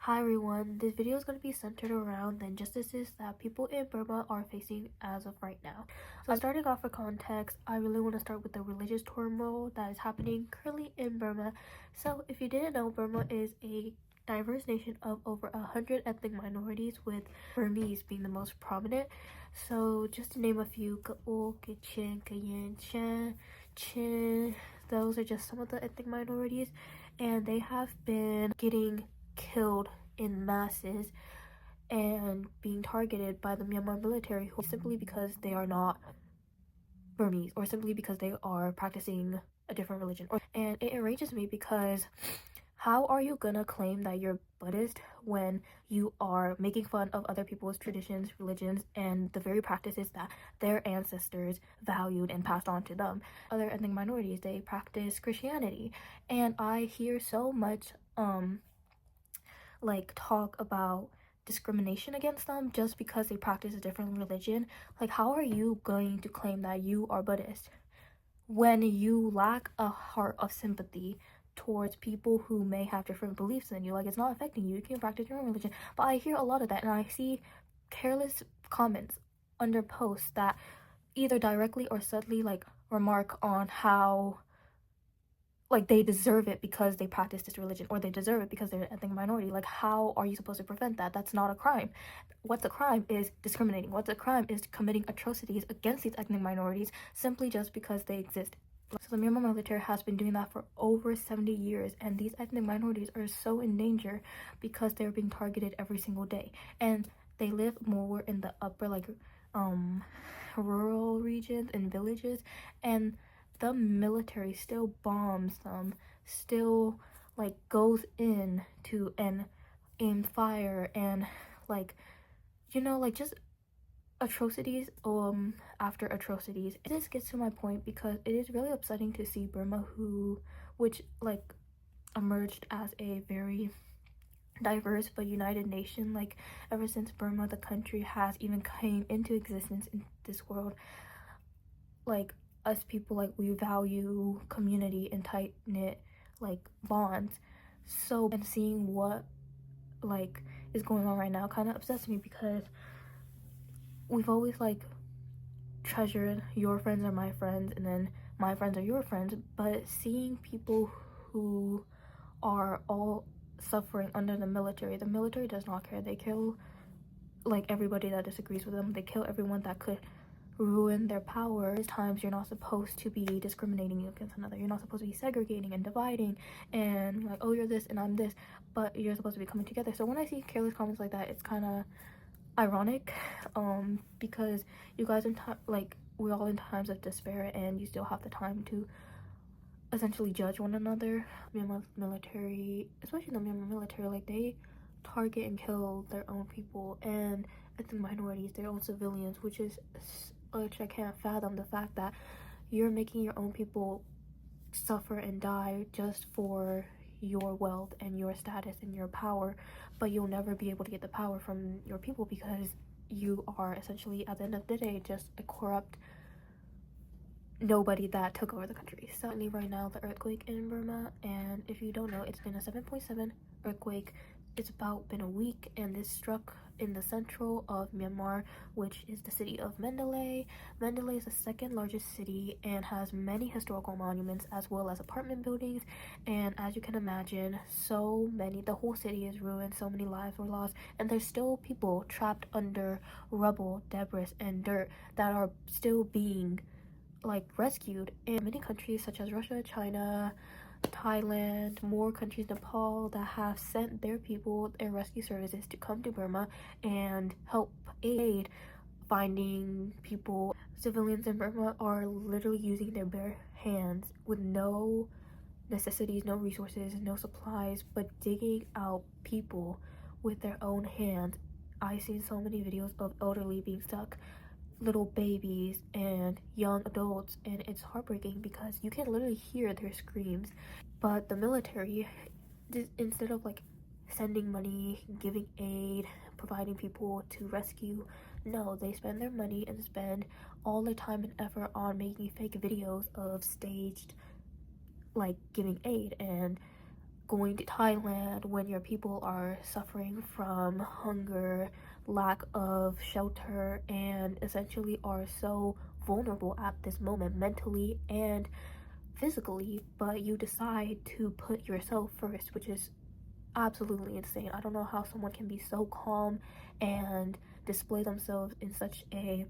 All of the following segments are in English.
Hi everyone, this video is going to be centered around the injustices that people in Burma are facing as of right now. So starting off for context, I really want to start with the religious turmoil that is happening currently in Burma. So if you didn't know, Burma is a diverse nation of over 100 ethnic minorities, with Burmese being the most prominent. So just to name a few, Ka'ul, Kachin, Kayin, Shan, Chin, those are just some of the ethnic minorities, and they have been getting killed in masses and being targeted by the Myanmar military, who simply because they are not Burmese or simply because they are practicing a different religion. And it enrages me because how are you gonna claim that you're Buddhist when you are making fun of other people's traditions, religions, and the very practices that their ancestors valued and passed on to them? Other ethnic minorities, they practice Christianity, and I hear so much talk about discrimination against them just because they practice a different religion. Like, how are you going to claim that you are Buddhist when you lack a heart of sympathy towards people who may have different beliefs than you? Like, it's not affecting you, you can practice your own religion. But I hear a lot of that, and I see careless comments under posts that either directly or subtly remark on how they deserve it because they practice this religion, or they deserve it because they're an ethnic minority. Like, how are you supposed to prevent that? That's not a crime. What's a crime is discriminating. What's a crime is committing atrocities against these ethnic minorities simply just because they exist. So the Myanmar military has been doing that for over 70 years, and these ethnic minorities are so in danger because they're being targeted every single day. And they live more in the upper rural regions and villages, and the military still bombs them, still goes in to and aim fire and just atrocities after atrocities. This gets to my point because it is really upsetting to see Burma, which emerged as a very diverse but united nation. Ever since Burma the country has even came into existence in this world, us people, we value community and tight-knit bonds. So, and seeing what is going on right now kind of upsets me because we've always treasured your friends are my friends and then my friends are your friends. But seeing people who are all suffering under the military does not care. They kill everybody that disagrees with them. They kill everyone that could ruin their power. There's times you're not supposed to be discriminating against another. You're not supposed to be segregating and dividing and oh, you're this and I'm this, but you're supposed to be coming together. So when I see careless comments like that, it's kind of ironic, because you guys we're all in times of despair, and you still have the time to essentially judge one another. Myanmar military, especially the Myanmar military, they target and kill their own people and ethnic minorities, their own civilians, which I can't fathom the fact that you're making your own people suffer and die just for your wealth and your status and your power, but you'll never be able to get the power from your people because you are essentially, at the end of the day, just a corrupt nobody that took over the country. So right now, the earthquake in Burma, and if you don't know, it's been a 7.7 earthquake. It's about been a week, and this struck in the central of Myanmar, which is the city of Mandalay. Mandalay is the second largest city and has many historical monuments as well as apartment buildings. And as you can imagine, the whole city is ruined, so many lives were lost, and there's still people trapped under rubble, debris, and dirt that are still being rescued. In many countries such as Russia, China, Thailand, more countries, Nepal, that have sent their people and rescue services to come to Burma and help aid finding people. Civilians in Burma are literally using their bare hands with no necessities, no resources, no supplies, but digging out people with their own hands. I've seen so many videos of elderly being stuck, little babies and young adults, and it's heartbreaking because you can literally hear their screams. But the military, instead of sending money, giving aid, providing people to rescue, no, they spend their money and spend all their time and effort on making fake videos of staged giving aid and going to Thailand when your people are suffering from hunger, lack of shelter, and essentially are so vulnerable at this moment mentally and physically, but you decide to put yourself first, which is absolutely insane. I don't know how someone can be so calm and display themselves in such a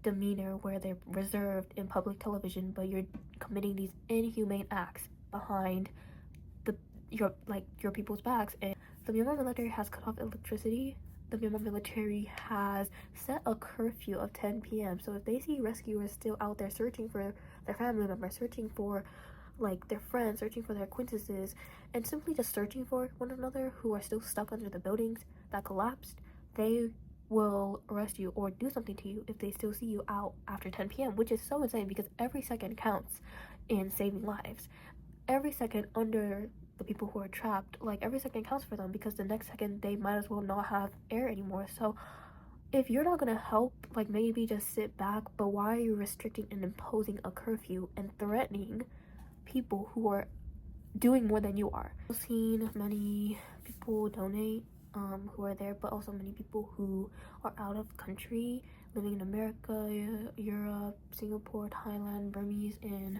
demeanor where they're reserved in public television, but you're committing these inhumane acts behind your people's backs. And the Myanmar military has cut off electricity. The Myanmar military has set a curfew of 10 p.m. So if they see rescuers still out there searching for their family members, searching for like their friends, searching for their acquaintances, and simply just searching for one another who are still stuck under the buildings that collapsed, they will arrest you or do something to you if they still see you out after 10 p.m., which is so insane because every second counts in saving lives. Every second under the people who are trapped, like every second counts for them, because the next second they might as well not have air anymore. So if you're not gonna help, like maybe just sit back, but why are you restricting and imposing a curfew and threatening people who are doing more than you are? I've seen many people donate who are there, but also many people who are out of country, living in America, Europe, Singapore, Thailand, Burmese, and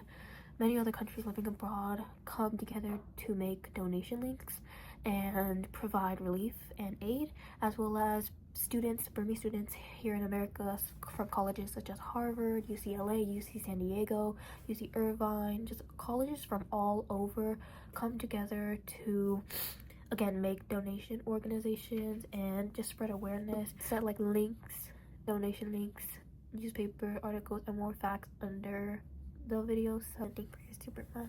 many other countries living abroad come together to make donation links and provide relief and aid, as well as students, Burmese students here in America from colleges such as Harvard, UCLA, UC San Diego, UC Irvine, just colleges from all over come together to again make donation organizations and just spread awareness, set like links, donation links, newspaper articles, and more facts under the video. So thank you for your super.